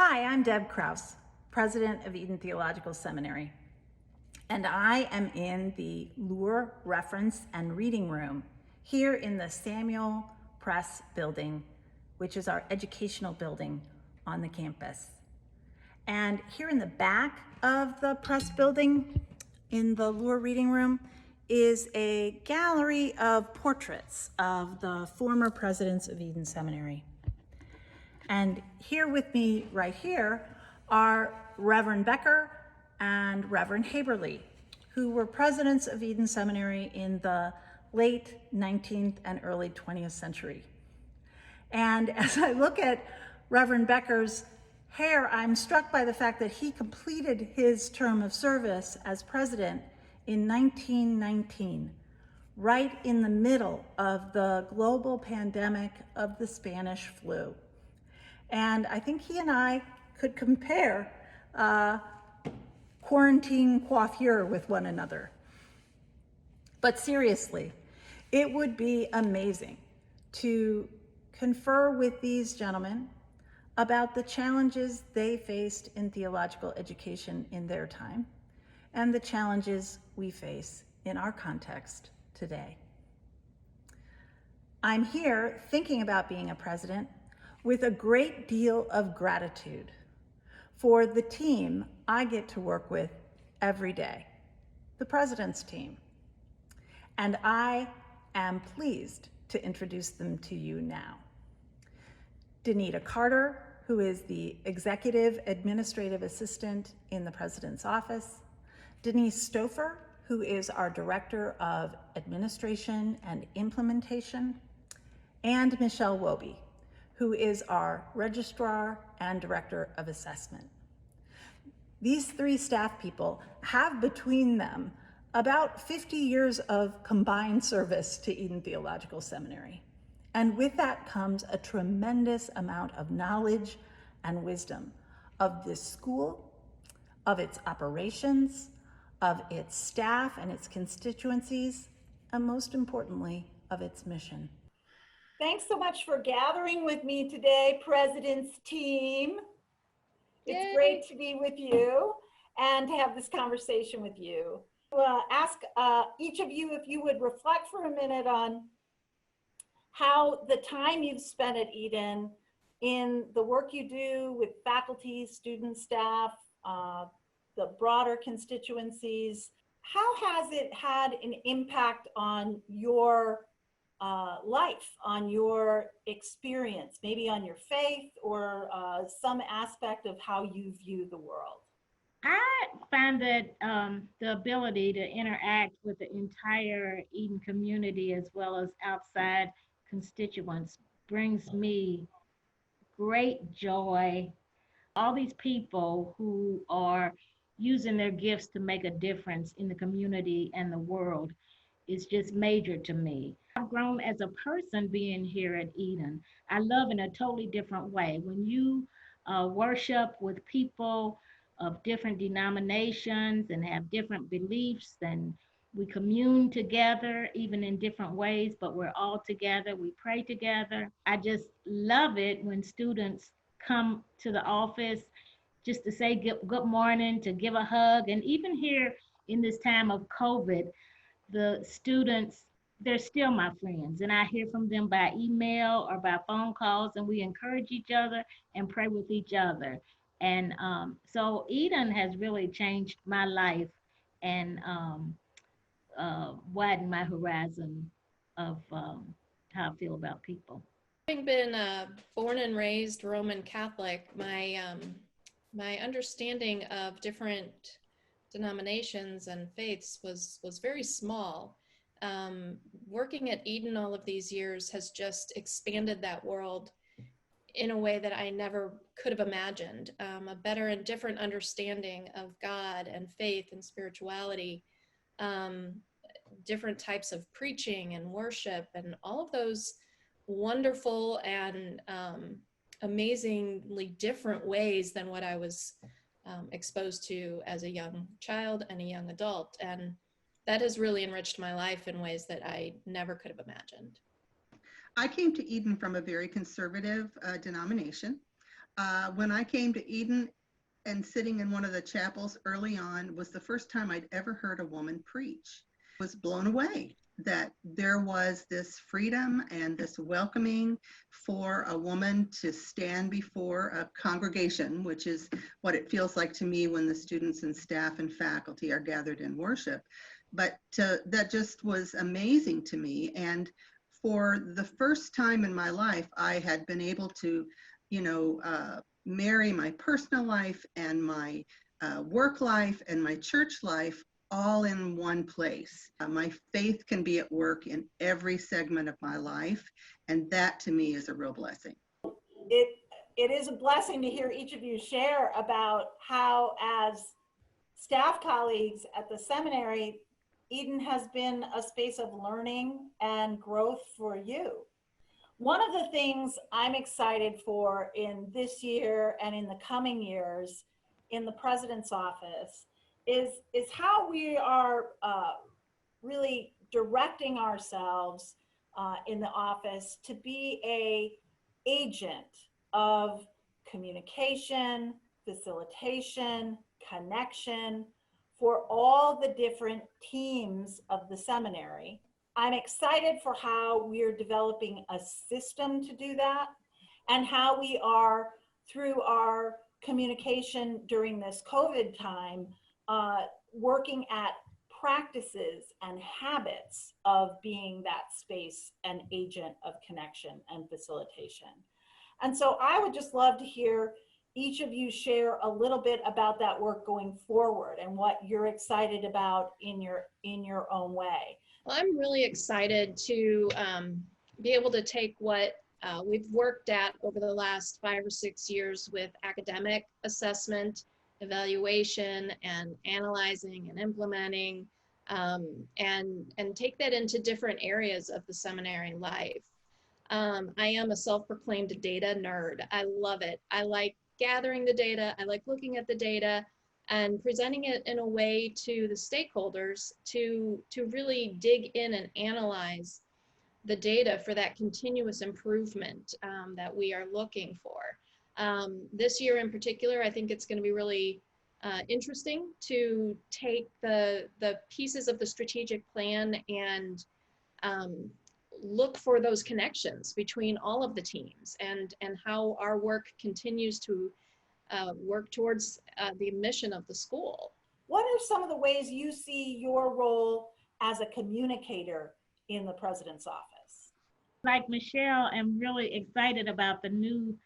Hi, I'm Deb Krause, president of Eden Theological Seminary, and I am in the Lure Reference and Reading Room here in the Samuel Press building, which is our educational building on the campus. And here in the back of the press building, in the Lure Reading Room, is a gallery of portraits of the former presidents of Eden Seminary. And here with me right here are Reverend Becker and Reverend Haberly, who were presidents of Eden Seminary in the late 19th and early 20th century. And as I look at Reverend Becker's hair, I'm struck by the fact that he completed his term of service as president in 1919, right in the middle of the global pandemic of the Spanish flu. And I think he and I could compare quarantine coiffure with one another. But seriously, it would be amazing to confer with these gentlemen about the challenges they faced in theological education in their time and the challenges we face in our context today. I'm here thinking about being a president with a great deal of gratitude for the team I get to work with every day, the president's team. And I am pleased to introduce them to you now. Danita Carter, who is the Executive Administrative Assistant in the President's Office, Denise Stouffer, who is our Director of Administration and Implementation, and Michelle Wobe, who is our Registrar and Director of Assessment. These three staff people have between them about 50 years of combined service to Eden Theological Seminary. And with that comes a tremendous amount of knowledge and wisdom of this school, of its operations, of its staff and its constituencies, and most importantly, of its mission. Thanks so much for gathering with me today, President's team. It's Yay. great to be with you and to have this conversation with you. Ask each of you if you would reflect for a minute on how the time you've spent at Eden in the work you do with faculty, student, staff, the broader constituencies, how has it had an impact on your life, on your experience, maybe on your faith or some aspect of how you view the world? I find that the ability to interact with the entire Eden community as well as outside constituents brings me great joy. All these people who are using their gifts to make a difference in the community and the world is just major to me. I've grown as a person being here at Eden. I love in a totally different way. When you worship with people of different denominations and have different beliefs, and we commune together, even in different ways, but we're all together, we pray together. I just love it when students come to the office just to say good morning, to give a hug, and even here in this time of COVID, the students, they're still my friends, and I hear from them by email or by phone calls, and we encourage each other and pray with each other. And so Eden has really changed my life and widened my horizon of how I feel about people. Having been born and raised Roman Catholic, my understanding of different denominations and faiths was very small. Working at Eden all of these years has just expanded that world in a way that I never could have imagined. A better and different understanding of God and faith and spirituality, different types of preaching and worship, and all of those wonderful and amazingly different ways than what I was exposed to as a young child and a young adult. And that has really enriched my life in ways that I never could have imagined. I came to Eden from a very conservative denomination. When I came to Eden and sitting in one of the chapels early on was the first time I'd ever heard a woman preach. I was blown away that there was this freedom and this welcoming for a woman to stand before a congregation, which is what it feels like to me when the students and staff and faculty are gathered in worship. But that just was amazing to me. And for the first time in my life, I had been able to, marry my personal life and my work life and my church life all in one place. My faith can be at work in every segment of my life, and that to me is a real blessing. It is a blessing to hear each of you share about how, as staff colleagues at the seminary, Eden has been a space of learning and growth for you. One of the things I'm excited for in this year and in the coming years in the president's office is how we are really directing ourselves in the office to be an agent of communication, facilitation, connection for all the different teams of the seminary. I'm excited for how we're developing a system to do that, and how we are, through our communication during this COVID time, working at practices and habits of being that space and agent of connection and facilitation. And so I would just love to hear each of you share a little bit about that work going forward and what you're excited about in your own way. Well, I'm really excited to be able to take what we've worked at over the last 5 or 6 years with academic assessment, evaluation, and analyzing and implementing, and take that into different areas of the seminary life. I am a self-proclaimed data nerd. I love it. I like gathering the data. I like looking at the data and presenting it in a way to the stakeholders to really dig in and analyze the data for that continuous improvement that we are looking for. This year in particular, I think it's going to be really interesting to take the pieces of the strategic plan and look for those connections between all of the teams and how our work continues to work towards the mission of the school. What are some of the ways you see your role as a communicator in the president's office? Like Michelle, I'm really excited about the new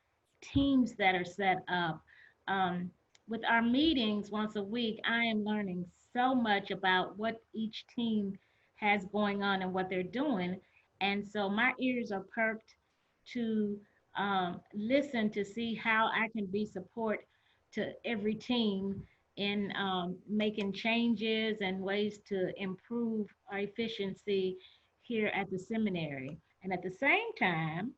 teams that are set up. With our meetings once a week, I am learning so much about what each team has going on and what they're doing. And so my ears are perked to listen to see how I can be support to every team in making changes and ways to improve our efficiency here at the seminary. And at the same time,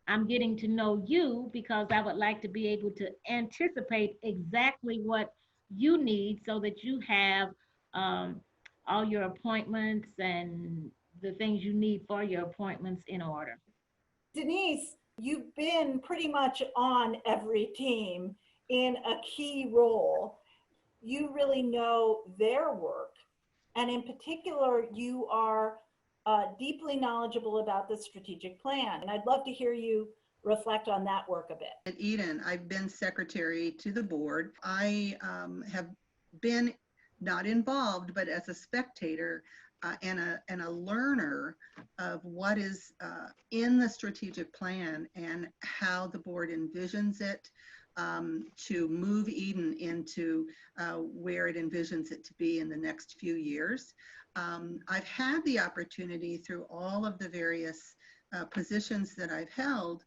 I'm getting to know you because I would like to be able to anticipate exactly what you need so that you have all your appointments and the things you need for your appointments in order. Denise, you've been pretty much on every team in a key role. You really know their work. And in particular, you are deeply knowledgeable about the strategic plan. And I'd love to hear you reflect on that work a bit. At Eden, I've been secretary to the board. I have been not involved, but as a spectator and a learner of what is in the strategic plan and how the board envisions it to move Eden into where it envisions it to be in the next few years. I've had the opportunity through all of the various positions that I've held.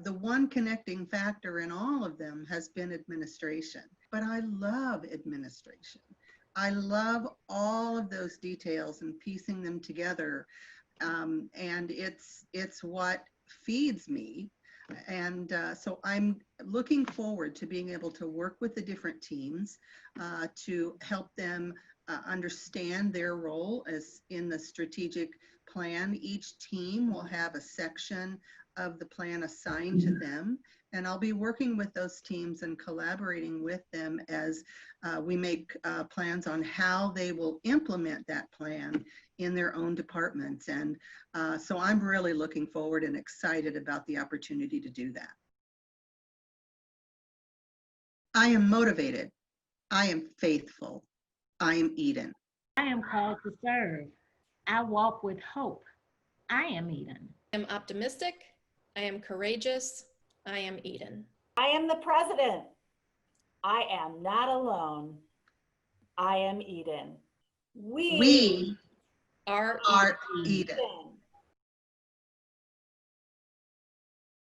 The one connecting factor in all of them has been administration, but I love administration. I love all of those details and piecing them together, and it's what feeds me. And so I'm looking forward to being able to work with the different teams to help them understand their role as in the strategic plan. Each team will have a section of the plan assigned to them. And I'll be working with those teams and collaborating with them as we make plans on how they will implement that plan in their own departments. And so I'm really looking forward and excited about the opportunity to do that. I am motivated. I am faithful. I am Eden. I am called to serve. I walk with hope. I am Eden. I am optimistic. I am courageous. I am Eden. I am the president. I am not alone. I am Eden. We We Are are Eden. Eden. Eden.